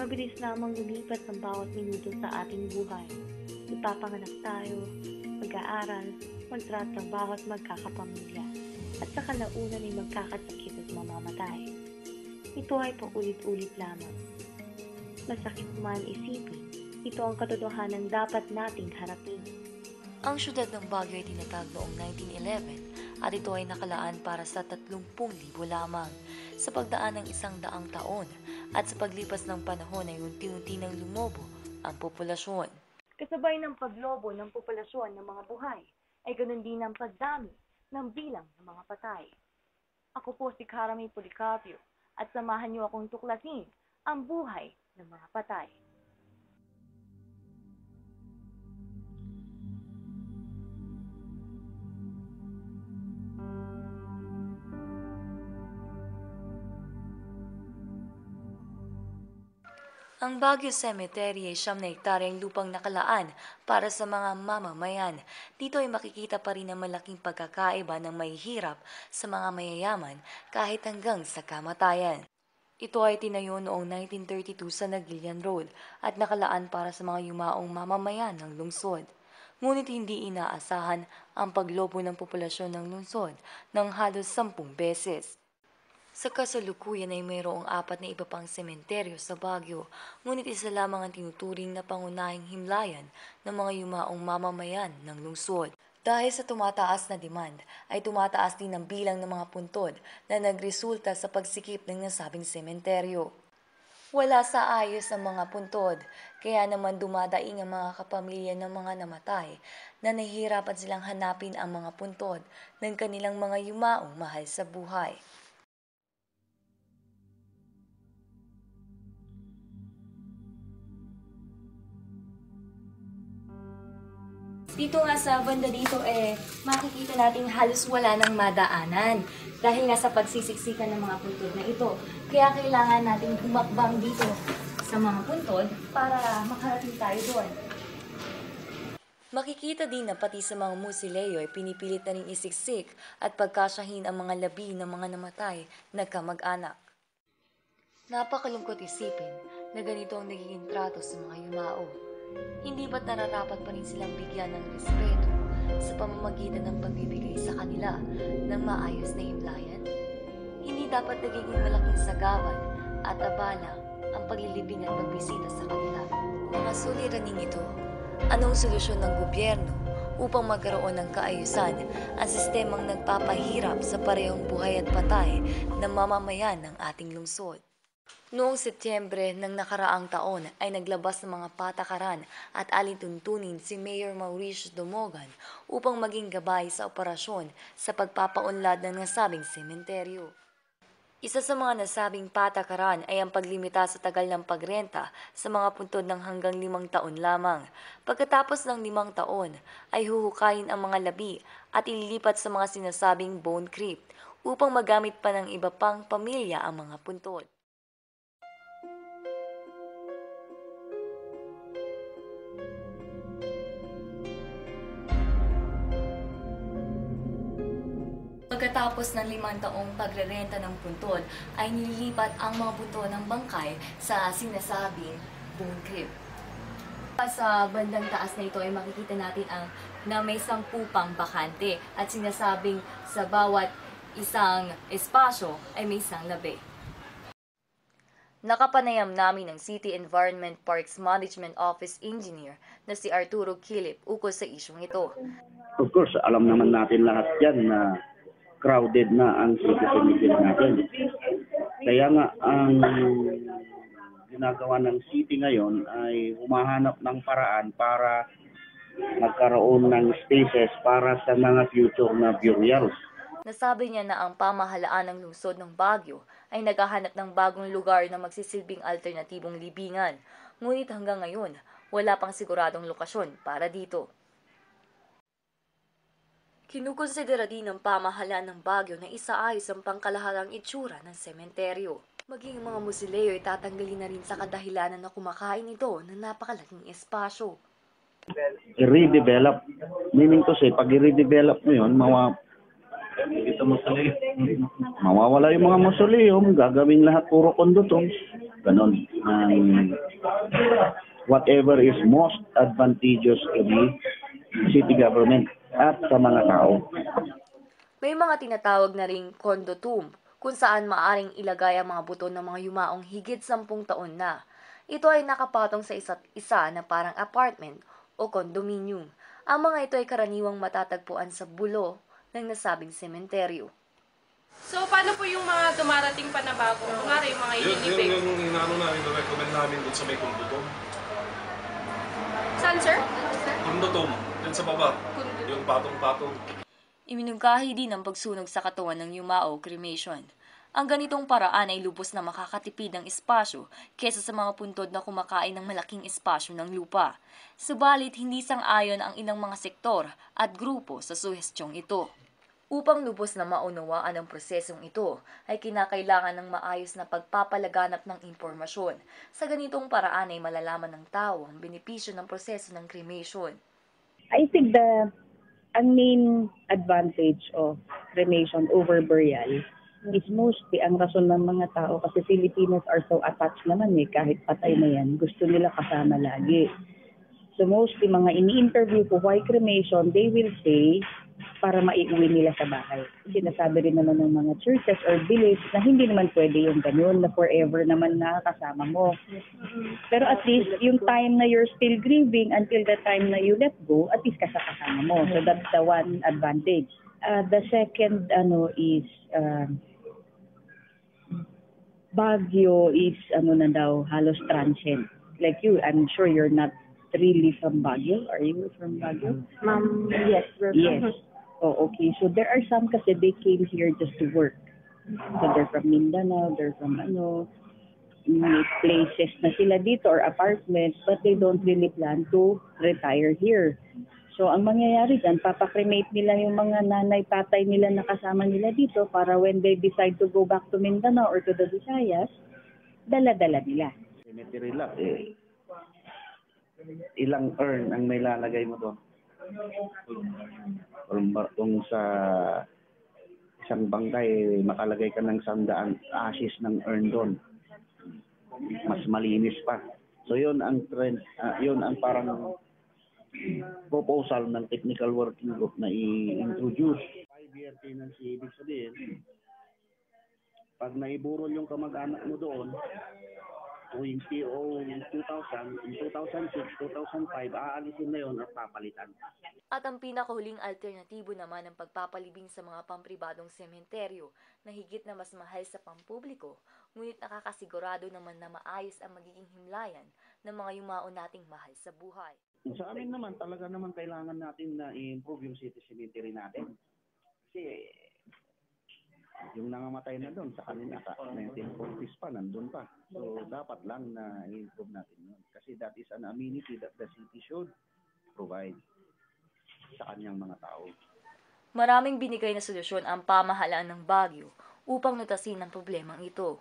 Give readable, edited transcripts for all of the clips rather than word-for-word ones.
mabilis lamang lumipas ang bawat minuto sa ating buhay. Ipapanganak tayo, mag-aaral, magtratrabaho at magkakapamilya. At sa kalaunan ay magkakasakit at mamamatay. Ito ay paulit-ulit lamang. Masakit man isipin, ito ang katotohanan dapat nating harapin. Ang syudad ng Baguio ay tinatag noong 1911 at ito ay nakalaan para sa 30,000 lamang. Sa pagdaan ng 100 taon at sa paglipas ng panahon ay unti-unti nang lumobo ang populasyon. Kasabay ng paglobo ng populasyon ng mga buhay, ay ganoon din ang pagdami ng bilang ng mga patay. Ako po si Caramy Policarpio at samahan niyo akong tuklasin ang buhay ng mga patay. Ang Baguio Cemetery ay 9 na hektaryang lupang nakalaan para sa mga mamamayan. Dito ay makikita pa rin ang malaking pagkakaiba ng mahihirap sa mga mayayaman kahit hanggang sa kamatayan. Ito ay tinayo noong 1932 sa Naguilian Road at nakalaan para sa mga yumaong mamamayan ng lungsod. Ngunit hindi inaasahan ang paglobo ng populasyon ng lungsod ng halos 10 beses. Sa kasalukuyan ay mayroong 4 na iba pang sementeryo sa Baguio, ngunit isa lamang ang tinuturing na pangunahing himlayan ng mga yumaong mamamayan ng lungsod. Dahil sa tumataas na demand, ay tumataas din ang bilang ng mga puntod na nagresulta sa pagsikip ng nasabing sementeryo. Wala sa ayos ang mga puntod, kaya naman dumadaing ang mga kapamilya ng mga namatay na nahihirapan silang hanapin ang mga puntod ng kanilang mga yumaong mahal sa buhay. Dito nga sa banda dito makikita natin halos wala ng madaanan dahil nga sa pagsisiksikan ng mga puntod na ito. Kaya kailangan natin humakbang dito sa mga puntod para makarating tayo doon. Makikita din na pati sa mga musileo ay pinipilit na rin isiksik at pagkasyahin ang mga labi ng mga namatay na kamag-anak. Napakalungkot isipin na ganito ang nagiging trato sa mga yumao. Hindi ba't nararapat pa rin silang bigyan ng respeto sa pamamagitan ng pagbibigay sa kanila ng maayos na himlayan? Hindi dapat nagiging malaking sagawan at abala ang paglilibing at pagbisita sa kanila. Mga suliraning ito, anong solusyon ng gobyerno upang magkaroon ng kaayusan ang sistemang nagpapahirap sa parehong buhay at patay ng mamamayan ng ating lungsod? Noong Setyembre ng nakaraang taon ay naglabas ng mga patakaran at alintuntunin si Mayor Mauricio Dumogan upang maging gabay sa operasyon sa pagpapaunlad ng nasabing sementeryo. Isa sa mga nasabing patakaran ay ang paglimita sa tagal ng pagrenta sa mga puntod ng hanggang 5 taon lamang. Pagkatapos ng 5 taon ay huhukayin ang mga labi at ililipat sa mga sinasabing bone crypt upang magamit pa ng iba pang pamilya ang mga puntod. Pagkatapos ng 5 taong pagrerenta ng puntod, ay nililipat ang mga buto ng bangkay sa sinasabing bone crypt. Sa bandang taas na ito ay makikita natin na may 10 pang bakante at sinasabing sa bawat isang espasyo ay may isang labi. Nakapanayam namin ng City Environment Parks Management Office Engineer na si Arturo Kilip ukol sa isyong ito. Of course, alam naman natin lahat yan na crowded na ang city cemetery natin. Kaya nga, ang ginagawa ng city ngayon ay humahanap ng paraan para magkaroon ng spaces para sa mga future na burials. Nasabi niya na ang pamahalaan ng lungsod ng Baguio ay naghahanap ng bagong lugar na magsisilbing alternatibong libingan. Ngunit hanggang ngayon, wala pang siguradong lokasyon para dito. Kinukonsidera din ng pamahalaan ng Baguio na isaayos ang pangkalahatang itsura ng sementeryo. Maging mga musileo ay tatanggalin na rin sa kadahilanan na kumakain ito ng napakalaking espasyo. I-redevelop. Meaning to say, pag i-redevelop mo yun, Dito mausoleum. Mawawala yung mga mausoleum, gagawing lahat puro kondotom. Ganon. Whatever is most advantageous to the city government at sa mga tao. May mga tinatawag na ring condo tomb, kung saan maaring ilagay ang mga buto ng mga yumaong higit 10 taon na. Ito ay nakapatong sa isa't isa na parang apartment o condominium. Ang mga ito ay karaniwang matatagpuan sa bulo ng nasabing sementeryo. So, paano po yung mga dumarating pa na bago? Kunwari, yung mga Yun ililibing. yung inaano namin, recommend namin doon sa may Kundutom. Saan, sir? Kundutom, dun sa baba. Yung patong-patong. Iminungkahi din ang pagsunog sa katawan ng yumao cremation. Ang ganitong paraan ay lubos na makakatipid ng espasyo kesa sa mga puntod na kumakain ng malaking espasyo ng lupa. Subalit, hindi sang-ayon ang ilang mga sektor at grupo sa suhestyong ito. Upang lubos na maunawaan ang prosesong ito, ay kinakailangan ng maayos na pagpapalaganap ng impormasyon. Sa ganitong paraan ay malalaman ng tao ang benepisyo ng proseso ng cremation. I think ang main advantage of cremation over burial is mostly ang rason ng mga tao kasi Filipinos are so attached naman kahit patay na yan, gusto nila kasama lagi. So mostly mga ini-interview ko why cremation, they will say para maiuwi nila sa bahay. Sinasabi rin naman ng mga churches or beliefs na hindi naman pwede yung ganun, na forever naman nakakasama mo. Pero at least, yung time na you're still grieving until the time na you let go, at least kasama mo. So that's the one advantage. The second is Baguio is na daw, halos transient. Like you, I'm sure you're not really from Baguio. Are you from Baguio? Ma'am, yes, Yes. Oh, okay. So there are some kasi they came here just to work. So they're from Mindanao, they're from may places na sila dito or apartments, but they don't really plan to retire here. So ang mangyayari dyan, papakremate nila yung mga nanay, tatay nila na kasama nila dito para when they decide to go back to Mindanao or to the Visayas, dala-dala nila. Cemetery lot, ilang urn ang may lalagay mo doon? Kung sa isang bangkay, makalagay ka ng 100 ashes ng urn doon. Mas malinis pa. So yun ang trend, yun ang parang proposal ng technical working group na i-introduce. 5-year tenancy, ibig sabihin, pag naiburol yung kamag-anak mo doon, tuwing PO 2000, in 2006, 2005, aalisin na yun at papalitan. At ang pinakahuling alternatibo naman ng pagpapalibing sa mga pampribadong sementeryo na higit na mas mahal sa pampubliko, ngunit nakakasigurado naman na maayos ang magiging himlayan ng mga yumao nating mahal sa buhay. Sa amin naman, talaga naman kailangan natin na i-improve yung city cemetery natin. Kasi yung nangamatay na doon sa kanina, 1940s pa, nandun pa. So, dapat lang na i-improve natin yun. Kasi that is an amenity that the city should provide sa kanyang mga tao. Maraming binigay na solusyon ang pamahalaan ng Baguio upang nutasin ang problemang ito.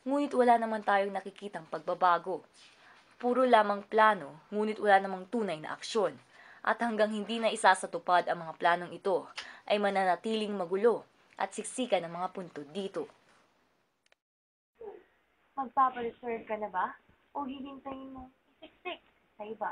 Ngunit wala naman tayong nakikitang pagbabago. Puro lamang plano, ngunit wala namang tunay na aksyon. At hanggang hindi na isasatupad ang mga planong ito, ay mananatiling magulo at siksikan ng mga puntod dito. Magpapareserve ka na ba? O hihintayin mo isiksik sa iba?